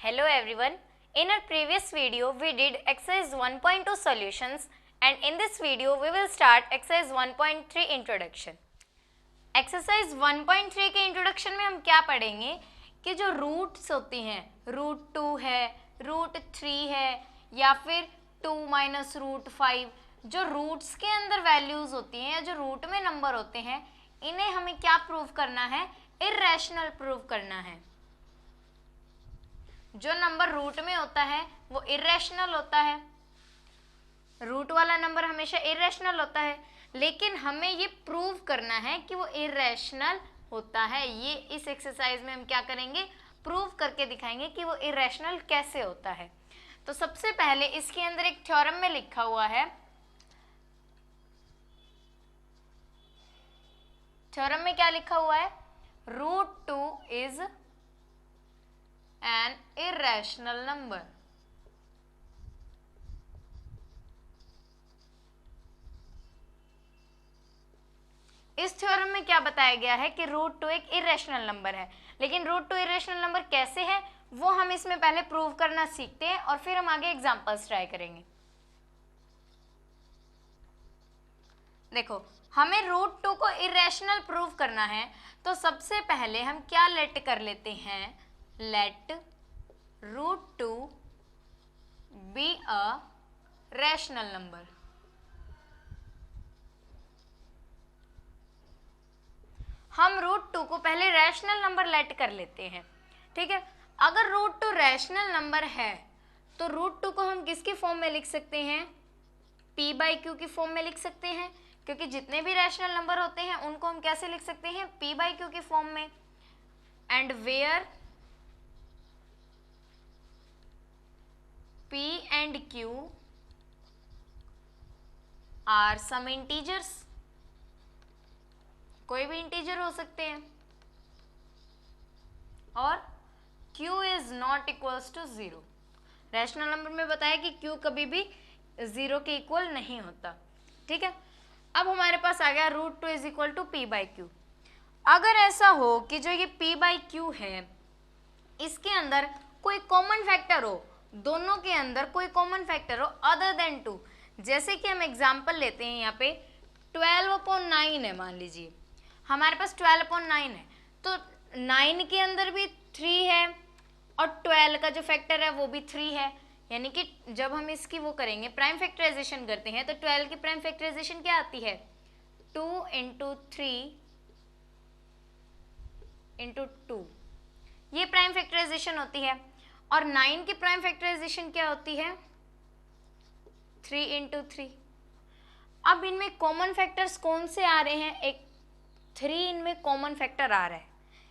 Hello everyone. In our previous video we did exercise 1.2 solutions and in this video we will start exercise 1.3 introduction. Exercise 1.3 के introduction में हम क्या पढ़ेंगे कि जो रूट्स होती हैं, रूट 2 है, रूट 3 है या फिर 2 माइनस रूट 5, जो रूट्स के अंदर वैल्यूज होती हैं या जो रूट में नंबर होते हैं, इन्हें हमें क्या प्रूव करना है? इर्रेशनल प्रूव करना है। जो नंबर रूट में होता है वो इर्रेशनल होता है, रूट वाला नंबर हमेशा इर्रेशनल होता है, लेकिन हमें ये प्रूव करना है कि वो इर्रेशनल होता है। ये इस एक्सरसाइज में हम क्या करेंगे? प्रूव करके दिखाएंगे कि वो इर्रेशनल कैसे होता है। तो सबसे पहले इसके अंदर एक थ्योरम में लिखा हुआ है, थ्योरम में क्या लिखा हुआ है? Root 2 is an irrational number. इस थ्योरम में क्या बताया गया है कि रूट 2 एक इर्रेशनल नंबर है, लेकिन रूट 2 इर्रेशनल नंबर कैसे है वो हम इसमें पहले प्रूव करना सीखते हैं और फिर हम आगे एग्जांपल्स ट्राई करेंगे। देखो, हमें रूट 2 को इर्रेशनल प्रूव करना है तो सबसे पहले हम क्या लेट कर लेते हैं? Let root 2 b a rational number. हम रूट 2 को पहले रैशनल नंबर लेट कर लेते हैं, ठीक है। अगर रूट 2 रैशनल नंबर है तो रूट 2 को हम किसकी फॉर्म में लिख सकते हैं? p बाई क्यू की फॉर्म में लिख सकते हैं, क्योंकि जितने भी रैशनल नंबर होते हैं उनको हम कैसे लिख सकते हैं? p बाई क्यू की फॉर्म में। And where p and q are some integers, कोई भी इंटीजर हो सकते हैं, और q is not equals to 0। Rational number में बताया कि q कभी भी 0 के इक्वल नहीं होता, ठीक है। अब हमारे पास आ गया root 2 is equal to p by q. अगर ऐसा हो कि जो ये p बाई क्यू है इसके अंदर कोई कॉमन फैक्टर हो, दोनों के अंदर कोई कॉमन फैक्टर हो अदर देन 2, जैसे कि हम एग्जांपल लेते हैं, यहाँ पे 12/9 है, मान लीजिए हमारे पास 12/9 है, तो 9 के अंदर भी 3 है और 12 का जो फैक्टर है वो भी 3 है, यानी कि जब हम इसकी वो करेंगे, प्राइम फैक्टराइजेशन करते हैं, तो 12 की प्राइम फैक्टराइजेशन क्या आती है? 2 × 3 × 2, ये प्राइम फैक्टराइजेशन होती है। और 9 की प्राइम फैक्टराइजेशन क्या होती है? 3 × 3। अब इनमें कॉमन फैक्टर्स कौन से आ रहे हैं? एक 3 इनमें कॉमन फैक्टर आ रहा है,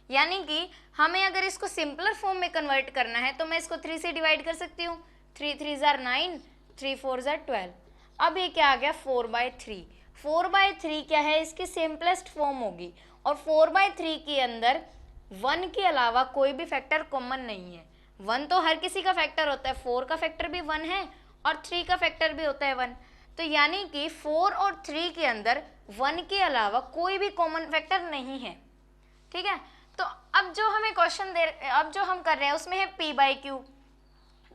यानी कि हमें अगर इसको सिंपलर फॉर्म में कन्वर्ट करना है तो मैं इसको 3 से डिवाइड कर सकती हूँ। 3 3 जार 9, 3 4 जार 12। अब ये क्या आ गया? 4/3। 4/3 क्या है? इसकी सिंपलेस्ट फॉर्म होगी, और 4/3 के अंदर 1 के अलावा कोई भी फैक्टर कॉमन नहीं है। 1 तो हर किसी का फैक्टर होता है, 4 का फैक्टर भी 1 है और 3 का फैक्टर भी होता है 1, तो यानी कि 4 और 3 के अंदर 1 के अलावा कोई भी कॉमन फैक्टर नहीं है, ठीक है। तो अब जो हमें क्वेश्चन अब जो हम कर रहे हैं उसमें है p बाई क्यू,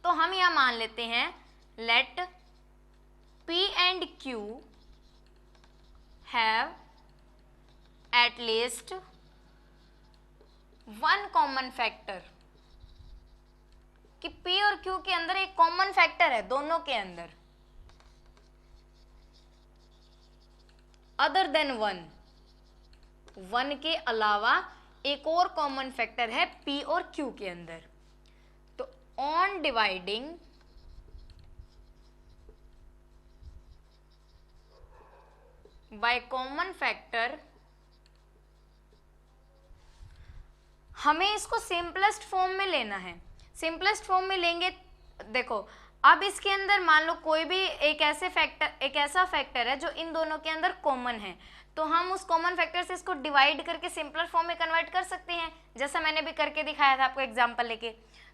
तो हम यहाँ मान लेते हैं let p and q have at least 1 common factor, कि p और q के अंदर एक कॉमन फैक्टर है दोनों के अंदर, अदर देन 1 के अलावा एक और कॉमन फैक्टर है p और q के अंदर। तो on dividing by common factor, हमें इसको सिंपलेस्ट फॉर्म में लेना है। सिंपलेस्ट फॉर्म में लेंगे, देखो अब इसके अंदर मान लो कोई भी एक ऐसा फैक्टर है जो इन दोनों के अंदर कॉमन है, तो हम उस कॉमन फैक्टर से इसको डिवाइड करके सिंपलर फॉर्म में कन्वर्ट कर सकते हैं, जैसा मैंने भी करके दिखाया था आपको एग्जांपल लेके।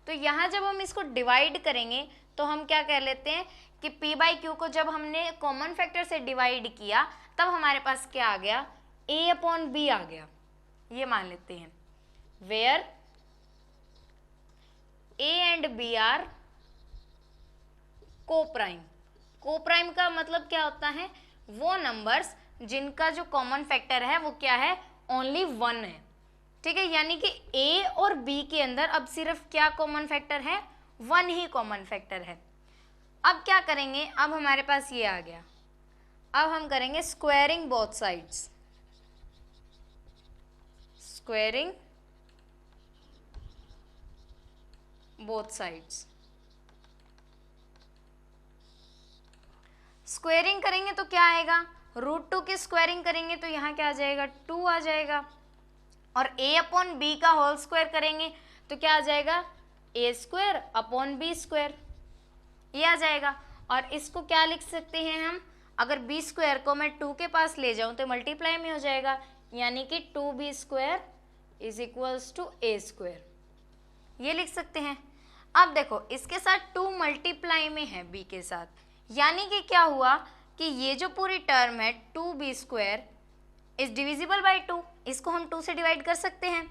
तो यहाँ जब हम इसको डिवाइड करेंगे तो हम क्या कह लेते हैं कि p बाई क्यू को जब हमने कॉमन फैक्टर से डिवाइड किया तब हमारे पास क्या आ गया? a/b आ गया, ये मान लेते हैं। Where a and b are coprime. Coprime का मतलब क्या होता है, वो नंबर्स जिनका जो कॉमन फैक्टर है वो क्या है, ओनली 1 है। ठीक है, यानी कि ए और बी के अंदर अब सिर्फ क्या कॉमन फैक्टर है, 1 ही कॉमन फैक्टर है। अब क्या करेंगे, अब हमारे पास ये आ गया, अब हम करेंगे squaring both sides. Squaring both sides, squaring करेंगे तो क्या आएगा, √2 की स्क्वायरिंग करेंगे तो यहाँ क्या आ जाएगा, 2 आ जाएगा। और a अपॉन बी का होल स्क्वायर करेंगे तो क्या आ जाएगा, a² अपॉन b², ये आ जाएगा। और इसको क्या लिख सकते हैं हम, अगर b² को मैं 2 के पास ले जाऊं तो मल्टीप्लाई में हो जाएगा, यानी कि 2b² = a², ये लिख सकते हैं। अब देखो इसके साथ 2 मल्टीप्लाई में है b के साथ, यानी कि क्या हुआ कि ये जो पूरी टर्म है 2b² इज डिविजिबल बाई 2, इसको हम 2 से डिवाइड कर सकते हैं।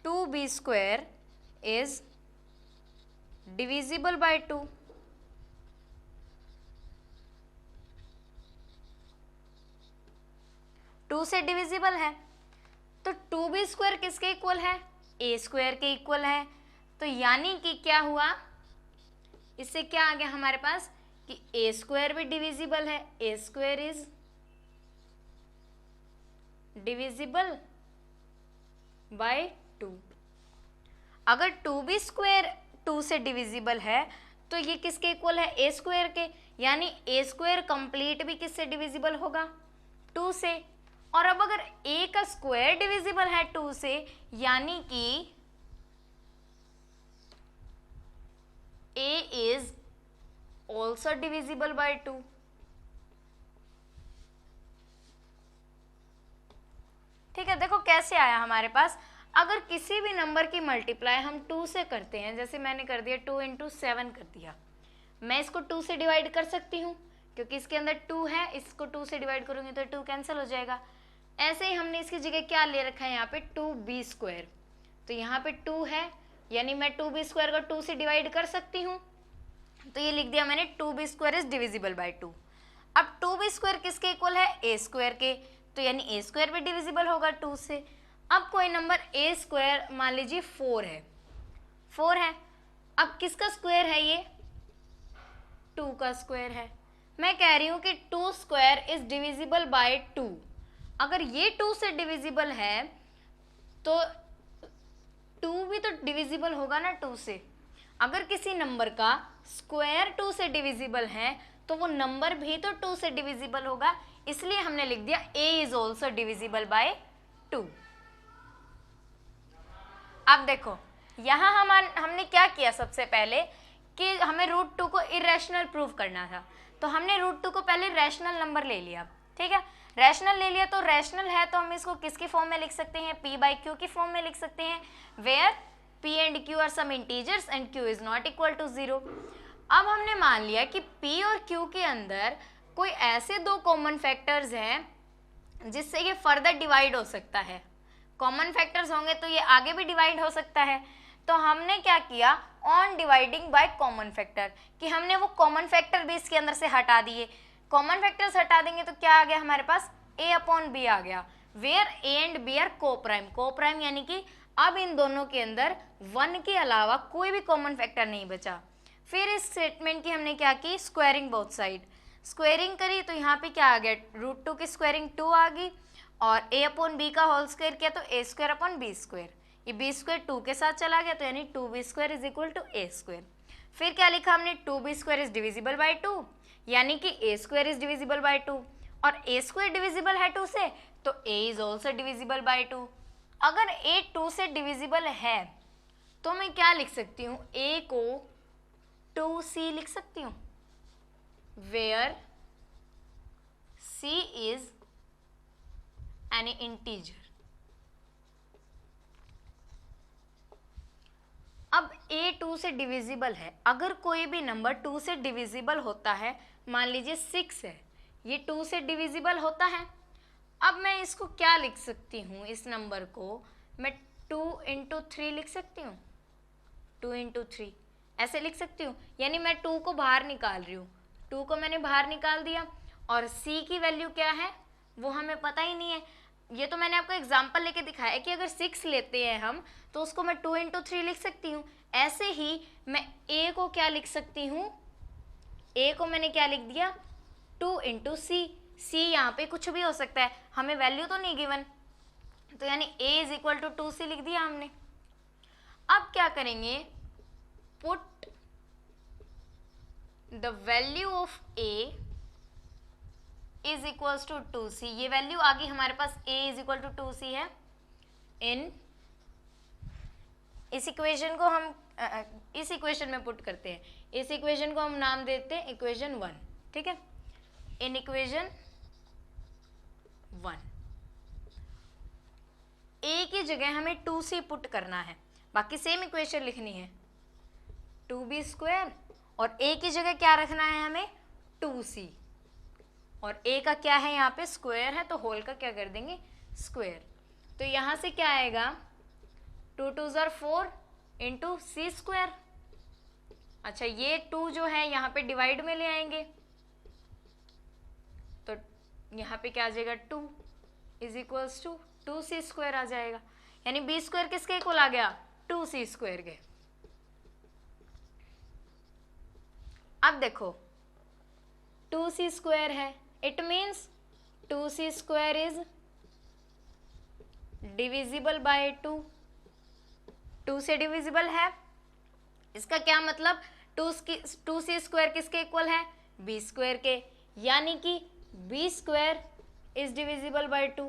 2b² is divisible by 2, two से डिविजिबल है, तो 2b² किसके इक्वल है, a² के इक्वल है। तो यानी कि क्या हुआ, इससे क्या आ गया हमारे पास कि a² भी डिविजिबल है, a² इज डिविजिबल बाय 2। अगर 2b² 2 से डिविजिबल है तो ये किसके इक्वल है, a² के, यानी a² कंप्लीट भी किससे डिविजिबल होगा, 2 से। और अब अगर a का स्क्वायर डिविजिबल है 2 से, यानी कि a is also divisible by 2। ठीक है, देखो कैसे आया हमारे पास, अगर किसी भी नंबर की मल्टीप्लाई हम 2 से करते हैं, जैसे मैंने कर दिया 2 × 7 कर दिया, मैं इसको 2 से डिवाइड कर सकती हूँ क्योंकि इसके अंदर 2 है, इसको 2 से डिवाइड करूंगी तो 2 कैंसिल हो जाएगा। ऐसे ही हमने इसकी जगह क्या ले रखा है यहाँ पे 2b², तो यहाँ पे 2 है, यानी मैं 2b² को 2 से डिवाइड कर सकती हूँ, तो ये लिख दिया मैंने 2b² इज डिविजिबल बाय 2। अब 2b² किसके इक्वल है, a² के, तो यानी a² भी डिविजिबल होगा 2 से। अब कोई नंबर a² मान लीजिए 4 है, 4 है, अब किसका स्क्वायर है ये, 2 का स्क्वायर है। मैं कह रही हूँ कि 2² इज डिविजिबल बाय 2, अगर ये 2 से डिविजिबल है तो 2 भी तो डिविजिबल होगा ना 2 से। अगर किसी नंबर का स्क्वायर 2 से डिविजिबल है तो वो नंबर भी तो 2 से डिविजिबल होगा, इसलिए हमने लिख दिया a is also divisible by 2। अब देखो यहाँ हमने क्या किया, सबसे पहले कि हमें √2 को इरेशनल प्रूव करना था, तो हमने √2 को पहले रैशनल नंबर ले लिया। ठीक है, रैशनल ले लिया, तो रैशनल है तो हम इसको किसकी फॉर्म में लिख सकते हैं, p/q की फॉर्म में लिख सकते हैं, where p and q are some integers and q is not equal to 0। अब हमने मान लिया कि p और q के अंदर कोई ऐसे 2 कॉमन फैक्टर्स हैं जिससे ये फर्दर डिवाइड हो सकता है, कॉमन फैक्टर्स होंगे तो ये आगे भी डिवाइड हो सकता है। तो हमने क्या किया, on dividing by common factor, कि हमने वो कॉमन फैक्टर भी इसके अंदर से हटा दिए। कॉमन फैक्टर्स हटा देंगे तो क्या आ गया हमारे पास, a/b आ गया, where a and b are coprime. Coprime यानी कि अब इन दोनों के अंदर 1 के अलावा कोई भी कॉमन फैक्टर नहीं बचा। फिर इस स्टेटमेंट की हमने क्या की, स्क्वायरिंग बोथ साइड, स्क्वायरिंग करी तो यहाँ पे क्या आ गया, √2 की स्क्वायरिंग 2 आ गई, और a/b का होल स्क्वायर किया तो a²/b², ये b² 2 के साथ चला गया, तो यानी 2b² is equal to a²। फिर क्या लिखा हमने, 2b² इज डिविजिबल बाय 2, यानी कि a² इज डिविजिबल बाय 2, और a² डिविजिबल है 2 से तो a is also divisible by 2। अगर a 2 से डिविजिबल है तो मैं क्या लिख सकती हूँ, a को 2c लिख सकती हूँ, where c is an integer. अब a 2 से डिविजिबल है, अगर कोई भी नंबर 2 से डिविजिबल होता है, मान लीजिए 6 है, ये 2 से डिविजिबल होता है, अब मैं इसको क्या लिख सकती हूँ, इस नंबर को मैं 2 × 3 लिख सकती हूँ, 2 इंटू 3 ऐसे लिख सकती हूँ। यानी मैं 2 को बाहर निकाल रही हूँ, 2 को मैंने बाहर निकाल दिया और c की वैल्यू क्या है वो हमें पता ही नहीं है। ये तो मैंने आपको एग्जांपल लेके दिखाया कि अगर 6 लेते हैं हम तो उसको मैं 2 इंटू 3 लिख सकती हूँ। ऐसे ही मैं a को क्या लिख सकती हूँ, a को मैंने क्या लिख दिया 2 इंटू सी। सी यहाँ पे कुछ भी हो सकता है, हमें वैल्यू तो नहीं गिवन, तो यानी a is equal to 2c लिख दिया हमने। अब क्या करेंगे, put the value of a is equals to 2c। ये वैल्यू आ गई हमारे पास, a is equal to 2c है। इन इस इक्वेशन को हम इस इक्वेशन में पुट करते हैं। इस इक्वेशन को हम नाम देते हैं इक्वेशन 1, ठीक है। इन इक्वेशन 1 a की जगह हमें 2c पुट करना है, बाकी सेम इक्वेशन लिखनी है 2b स्क्वायर, और a की जगह क्या रखना है हमें 2c, और a का क्या है यहाँ पे स्क्वायर है तो होल का क्या कर देंगे स्क्वायर। तो यहाँ से क्या आएगा 2 2 ज़र 4 इंटू सी स्क्वायर। अच्छा ये 2 जो है यहाँ पे डिवाइड में ले आएंगे तो यहाँ पे क्या आ जाएगा 2 is equals to 2c square आ जाएगा। यानी b स्क्वायर किसके इक्वल आ गया 2c स्क्वायर के। अब देखो 2c स्क्वायर है, it means 2c square is divisible by 2, 2 से डिविजिबल है। इसका क्या मतलब 2c स्क्वायर किसके इक्वल है b स्क्वायर के, यानी कि b square is divisible by 2।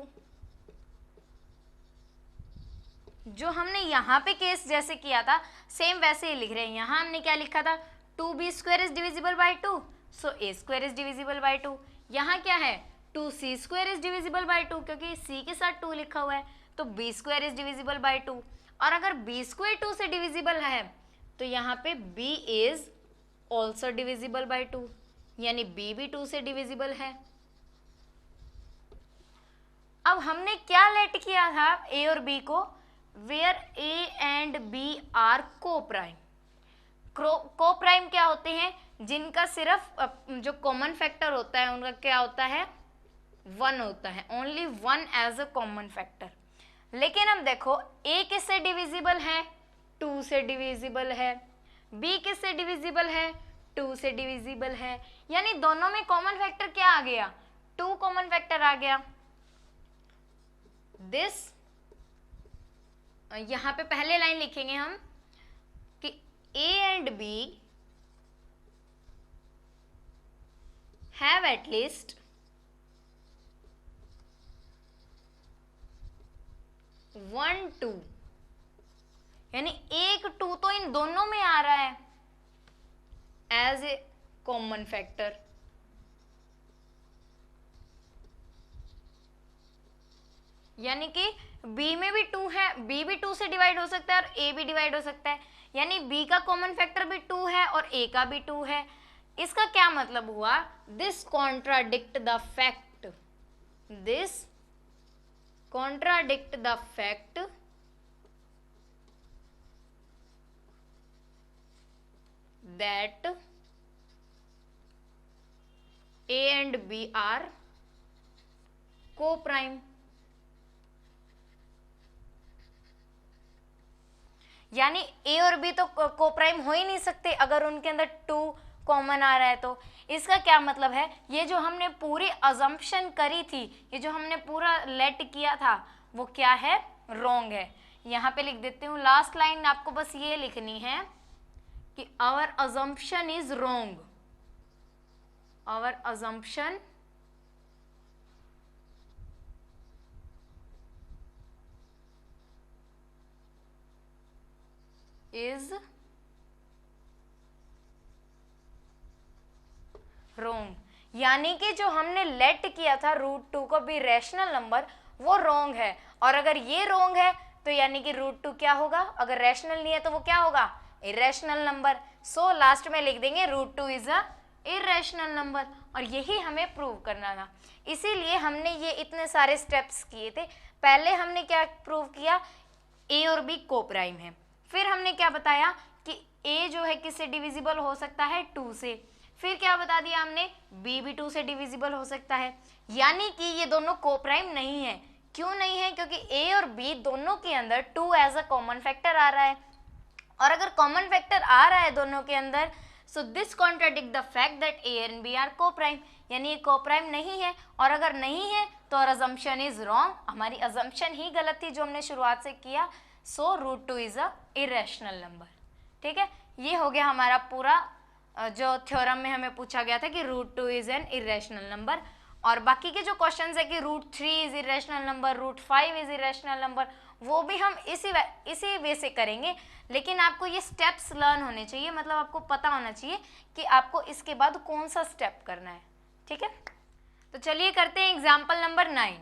जो हमने यहाँ पे केस जैसे किया था सेम वैसे ही लिख रहे हैं। यहाँ हमने क्या लिखा था 2b square is divisible by 2, so a square is divisible by 2। यहाँ क्या है 2c square is divisible by 2, क्योंकि c के साथ 2 लिखा हुआ है तो b square is divisible by 2। और अगर b स्क्वायर 2 से डिविजिबल है तो यहाँ पे b is also divisible by 2, यानी b भी 2 से डिविजिबल है। अब हमने क्या लेट किया था a और b को, where a and b are coprime. Coprime क्या होते हैं, जिनका सिर्फ जो कॉमन फैक्टर होता है उनका क्या होता है 1 होता है, only 1 as a common factor. लेकिन अब देखो a किससे डिविजिबल है 2 से डिविजिबल है, b किससे डिविजिबल है 2 से डिविजिबल है, यानी दोनों में कॉमन फैक्टर क्या आ गया 2 कॉमन फैक्टर आ गया। दिस यहाँ पे पहले लाइन लिखेंगे हम कि a and b have at least 1 2, यानी 1 2 तो इन दोनों में आ रहा है एज ए कॉमन फैक्टर। यानी कि b में भी 2 है, b भी 2 से डिवाइड हो सकता है और a भी डिवाइड हो सकता है, यानी b का कॉमन फैक्टर भी 2 है और a का भी 2 है। इसका क्या मतलब हुआ, this contradict the fact, this contradict the fact that a and b are coprime. यानी a और b तो को प्राइम हो ही नहीं सकते अगर उनके अंदर 2 कॉमन आ रहा है। तो इसका क्या मतलब है, ये जो हमने पूरी अजम्पशन करी थी, ये जो हमने पूरा लेट किया था वो क्या है रॉन्ग है। यहाँ पे लिख देती हूँ, लास्ट लाइन आपको बस ये लिखनी है कि our assumption is wrong, our assumption is wrong. यानी कि जो हमने लेट किया था √2 को भी रैशनल नंबर वो रॉन्ग है, और अगर ये रॉन्ग है तो यानी कि √2 क्या होगा, अगर रैशनल नहीं है तो वो क्या होगा इरेशनल नंबर। सो लास्ट में लिख देंगे √2 इज अ इरेशनल नंबर, और यही हमें प्रूव करना था। इसीलिए हमने ये इतने सारे स्टेप्स किए थे। पहले हमने क्या प्रूव किया, a और b को प्राइम है, फिर हमने क्या बताया कि a जो है किससे डिविजिबल हो सकता है, 2 से। फिर क्या बता दिया हमने, b भी 2 से डिविजिबल हो सकता है, यानी कि ये दोनों कोप्राइम नहीं है। क्यों नहीं है, क्योंकि a और b दोनों के अंदर 2 एज अ कॉमन फैक्टर आ रहा है, और अगर कॉमन फैक्टर आ रहा है दोनों के अंदर, so this contradict the fact that a and b are coprime, यानी ये कोप्राइम नहीं है। और अगर नहीं है तो our assumption इज रॉन्ग, हमारी assumption ही गलत थी जो हमने शुरुआत से किया। सो √2 इज अ इरेशनल नंबर। ठीक है, ये हो गया हमारा पूरा जो थ्योरम में हमें पूछा गया था कि √2 इज एन इरेशनल नंबर। और बाकी के जो क्वेश्चंस है कि √3 is irrational number, √5 is irrational number, वो भी हम इसी वे से करेंगे। लेकिन आपको ये स्टेप्स लर्न होने चाहिए, मतलब आपको पता होना चाहिए कि आपको इसके बाद कौन सा स्टेप करना है। ठीक है, तो चलिए करते हैं एग्जाम्पल नंबर 9।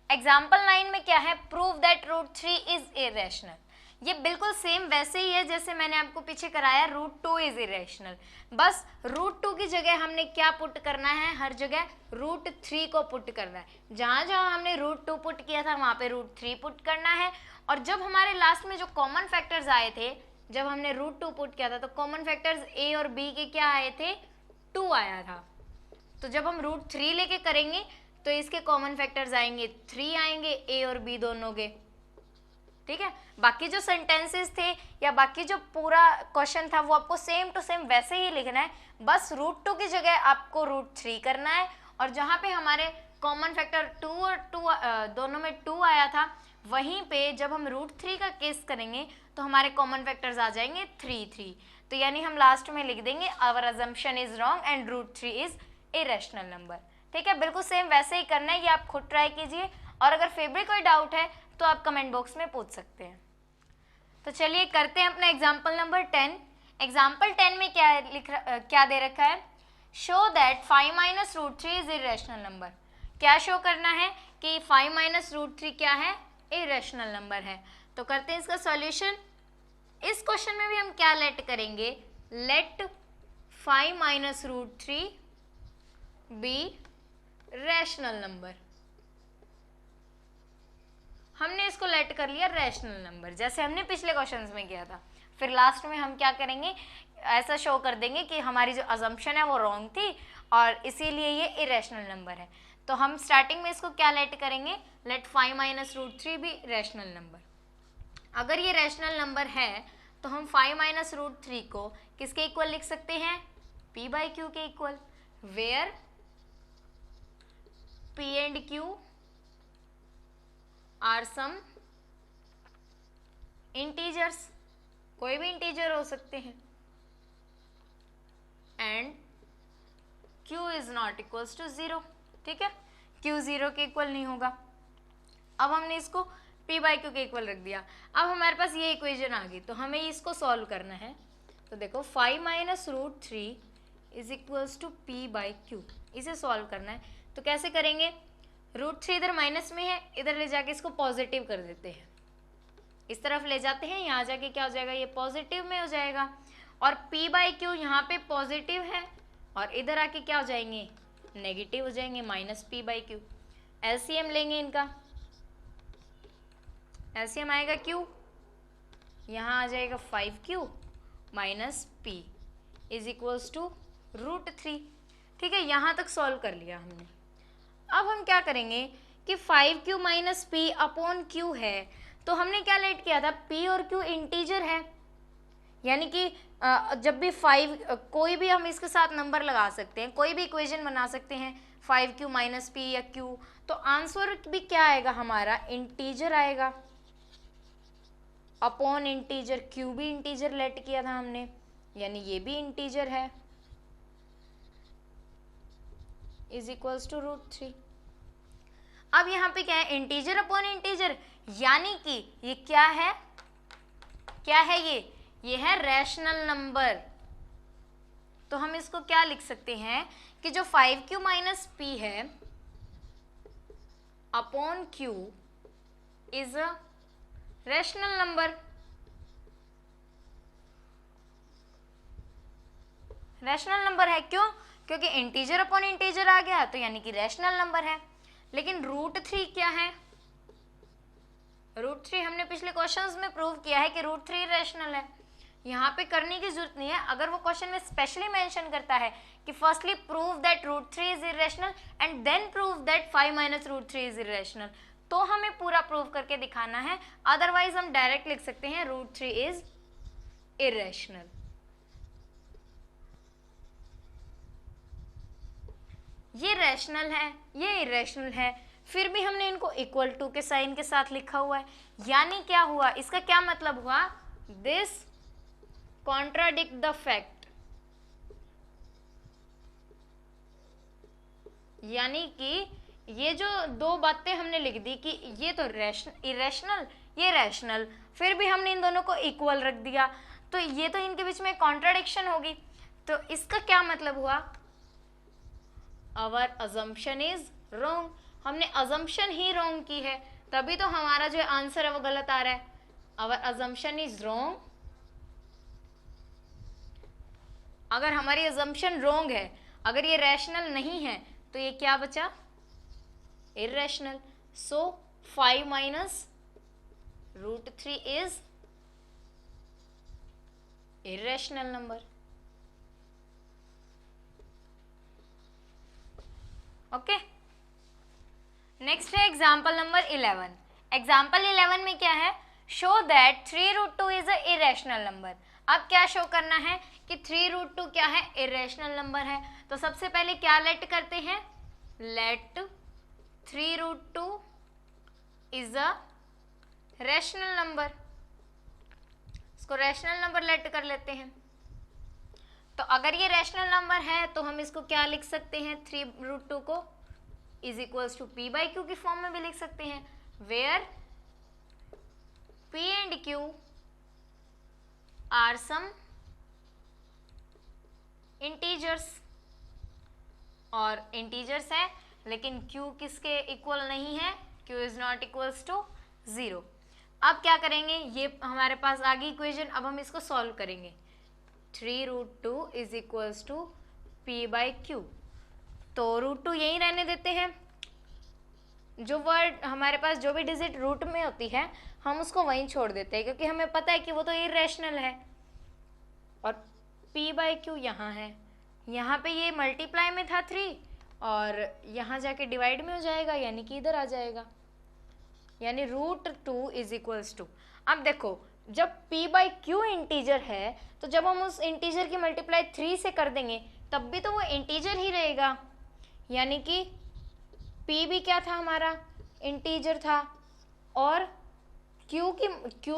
एग्जाम्पल 9 में क्या है, प्रूव दैट √3 इज इरेशनल। ये बिल्कुल सेम वैसे ही है जैसे मैंने आपको पीछे कराया √2 इज इरेशनल, बस √2 की जगह हमने क्या पुट करना है, हर जगह √3 को पुट करना है। जहाँ जहाँ हमने √2 पुट किया था वहाँ पे √3 पुट करना है। और जब हमारे लास्ट में जो कॉमन फैक्टर्स आए थे, जब हमने √2 पुट किया था तो कॉमन फैक्टर्स a और b के क्या आए थे, 2 आया था। तो जब हम √3 लेके करेंगे तो इसके कॉमन फैक्टर्स आएंगे 3 आएंगे, a और b दोनों के। ठीक है, बाकी जो सेंटेंसेस थे या बाकी जो पूरा क्वेश्चन था वो आपको सेम टू सेम वैसे ही लिखना है, बस √2 की जगह आपको √3 करना है। और जहाँ पे हमारे कॉमन फैक्टर 2 और 2 दोनों में 2 आया था, वहीं पे जब हम √3 का केस करेंगे तो हमारे कॉमन फैक्टर्स आ जाएंगे 3। तो यानी हम लास्ट में लिख देंगे our assumption is wrong and √3 is irrational number. ठीक है, बिल्कुल सेम वैसे ही करना है, ये आप खुद ट्राई कीजिए। और अगर फिर भी कोई डाउट है तो आप कमेंट बॉक्स में पूछ सकते हैं। तो चलिए करते हैं अपना एग्जाम्पल नंबर 10। एग्जाम्पल 10 में क्या दे रखा है, show that 5 - √3 is irrational number. क्या शो करना है कि 5 - √3 क्या है, इरेशनल नंबर है। तो करते हैं इसका सॉल्यूशन। इस क्वेश्चन में भी हम क्या लेट करेंगे, लेट 5 - √3 बी रैशनल नंबर। हमने इसको लेट कर लिया रैशनल नंबर, जैसे हमने पिछले क्वेश्चंस में किया था। फिर लास्ट में हम क्या करेंगे, ऐसा शो कर देंगे कि हमारी जो अजम्पशन है वो रॉन्ग थी और इसीलिए ये इरेशनल नंबर है। तो हम स्टार्टिंग में इसको क्या लेट करेंगे, लेट 5 - √3 भी रैशनल नंबर। अगर ये रैशनल नंबर है तो हम 5 - √3 को किसके इक्वल लिख सकते हैं, p/q के equal, where p and q are some integers, कोई भी इंटीजर हो सकते हैं, and q is not equals to 0। ठीक है, q 0 के इक्वल नहीं होगा। अब हमने इसको p/q के इक्वल रख दिया। अब हमारे पास ये इक्वेशन आ गई, तो हमें इसको सॉल्व करना है। तो देखो 5 - √3 इज इक्वल्स टू p/q, इसे सॉल्व करना है। तो कैसे करेंगे, √3 इधर माइनस में है, इधर ले जाके इसको पॉजिटिव कर देते हैं, इस तरफ ले जाते हैं, यहाँ जाके क्या हो जाएगा, ये पॉजिटिव में हो जाएगा। और p/q यहाँ पे पॉजिटिव है और इधर आके क्या हो जाएंगे, नेगेटिव हो जाएंगे, -p/q। एलसीएम लेंगे इनका, एलसीएम आएगा q, यहाँ आ जाएगा 5q minus p is equals to √3। ठीक है, यहाँ तक सॉल्व कर लिया हमने। अब हम क्या करेंगे कि 5q minus p upon q है, तो हमने क्या लेट किया था, p और q इंटीजर है, यानी कि जब भी 5 कोई भी हम इसके साथ नंबर लगा सकते हैं, कोई भी इक्वेशन बना सकते हैं 5q माइनस p या q, तो आंसर भी क्या आएगा हमारा, इंटीजर आएगा अपॉन इंटीजर। q भी इंटीजर लेट किया था हमने, यानी ये भी इंटीजर है, इज इक्वल्स टू √3। अब यहाँ पे क्या है, इंटीजर अपॉन इंटीजर, यानी कि ये क्या है, क्या है ये है रैशनल नंबर। तो हम इसको क्या लिख सकते हैं कि जो 5q माइनस p है upon q is a rational number. Rational number है, क्यों, क्योंकि इंटीजर अपॉन इंटीजर आ गया, तो यानी कि रैशनल नंबर है। लेकिन √3 क्या है, √3 हमने पिछले क्वेश्चंस में प्रूव किया है कि √3 रैशनल है। यहाँ पे करने की जरूरत नहीं है। अगर वो क्वेश्चन में स्पेशली मेंशन करता है कि firstly prove that √3 is irrational and then prove that 5 - √3 is irrational, तो हमें पूरा प्रूव करके दिखाना है। अदरवाइज हम डायरेक्ट लिख सकते हैं √3 इज इरेशनल। ये रैशनल है, ये इरेशनल है, फिर भी हमने इनको इक्वल टू के साइन के साथ लिखा हुआ है। यानी क्या हुआ, इसका क्या मतलब हुआ, दिस कॉन्ट्राडिक्ट द फैक्ट, यानी कि ये जो दो बातें हमने लिख दी कि ये तो इरेशनल, ये रैशनल, फिर भी हमने इन दोनों को इक्वल रख दिया, तो ये तो इनके बीच में कॉन्ट्राडिक्शन होगी। तो इसका क्या मतलब हुआ, आवर अजम्पशन इज रॉन्ग, हमने अजम्पशन ही रॉन्ग की है, तभी तो हमारा जो आंसर है वो गलत आ रहा है। आवर अजम्पशन इज रॉन्ग, अगर हमारी अजम्पशन रॉन्ग है, अगर ये रैशनल नहीं है, तो ये क्या बचा, irrational. So 5 - √3 is irrational number. Okay, next है एग्जाम्पल नंबर 11। एग्जाम्पल 11 में क्या है, show that 3√2 is a irrational number. अब क्या शो करना है कि 3√2 क्या है, इरेशनल नंबर है। तो सबसे पहले क्या लेट करते हैं, let 3√2 is a rational number, इसको रैशनल नंबर लेट कर लेते हैं। तो अगर ये रैशनल नंबर है तो हम इसको क्या लिख सकते हैं, 3√2 को इज इक्वल्स टू p/q की फॉर्म में भी लिख सकते हैं, where p and q are some integers, और इंटीजर्स है लेकिन q किसके इक्वल नहीं है, q is not equals to 0। अब क्या करेंगे, ये हमारे पास आ गई इक्वेशन, अब हम इसको सॉल्व करेंगे। 3√2 इज इक्वल्स टू p/q, तो √2 यहीं रहने देते हैं, जो वर्ड हमारे पास जो भी डिजिट रूट में होती है हम उसको वहीं छोड़ देते हैं, क्योंकि हमें पता है कि वो तो इरेशनल है। और p/q यहाँ है, यहाँ पे ये मल्टीप्लाई में था 3 और यहाँ जाके डिवाइड में हो जाएगा, यानी कि इधर आ जाएगा, यानी √2 इज इक्वल्स टू। अब देखो, जब p/q इंटीजर है तो जब हम उस इंटीजर की मल्टीप्लाई 3 से कर देंगे तब भी तो वो इंटीजर ही रहेगा, यानी कि p भी क्या था, हमारा इंटीजर था, और q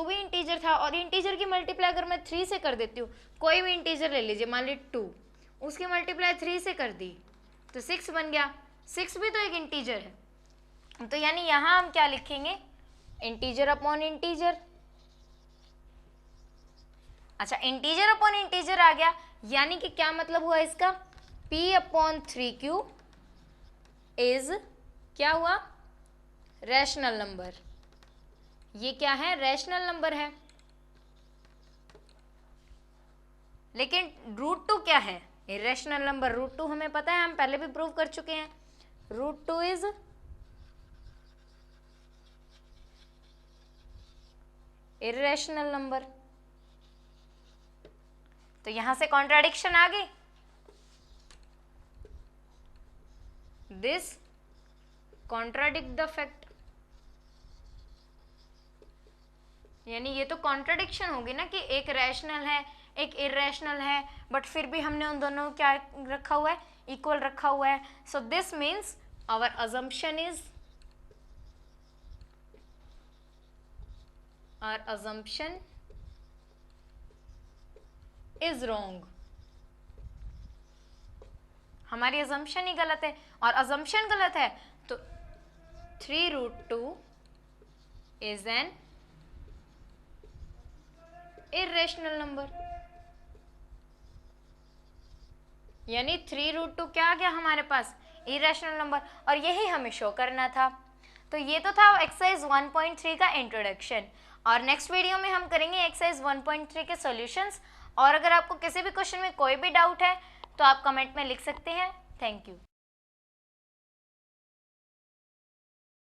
भी इंटीजर था, और इंटीजर की मल्टीप्लाई अगर मैं 3 से कर देती हूँ, कोई भी इंटीजर ले लीजिए, मान ली 2, उसकी मल्टीप्लाई 3 से कर दी तो 6 बन गया, 6 भी तो एक इंटीजर है। तो यानी यहाँ हम क्या लिखेंगे, इंटीजर अपॉन इंटीजर। अच्छा, इंटीजर अपॉन इंटीजर आ गया, यानी कि क्या मतलब हुआ इसका, p/3q इज क्या हुआ, रैशनल नंबर। ये क्या है, रैशनल नंबर है। लेकिन √2 क्या है, इरेशनल नंबर। √2 हमें पता है, हम पहले भी प्रूव कर चुके हैं, √2 इज इरेशनल नंबर। तो यहां से कॉन्ट्राडिक्शन आ गई, दिस कॉन्ट्राडिक्ट द फैक्ट, यानी ये तो कॉन्ट्राडिक्शन होगी ना कि एक रैशनल है एक इरेशनल है, बट फिर भी हमने उन दोनों को क्या रखा हुआ है, इक्वल रखा हुआ है। So this means our assumption is wrong. हमारी अजम्पशन ही गलत है, और अजम्पशन गलत है तो 3√2 इज एन इरेशनल नंबर, यानी 3√2 क्या आ गया हमारे पास, इरेशनल नंबर, और यही हमें शो करना था। तो ये तो था एक्सरसाइज 1.3 का इंट्रोडक्शन, और नेक्स्ट वीडियो में हम करेंगे एक्सरसाइज 1.3 के सॉल्यूशंस। और अगर आपको किसी भी क्वेश्चन में कोई भी डाउट है तो आप कमेंट में लिख सकते हैं। Thank you.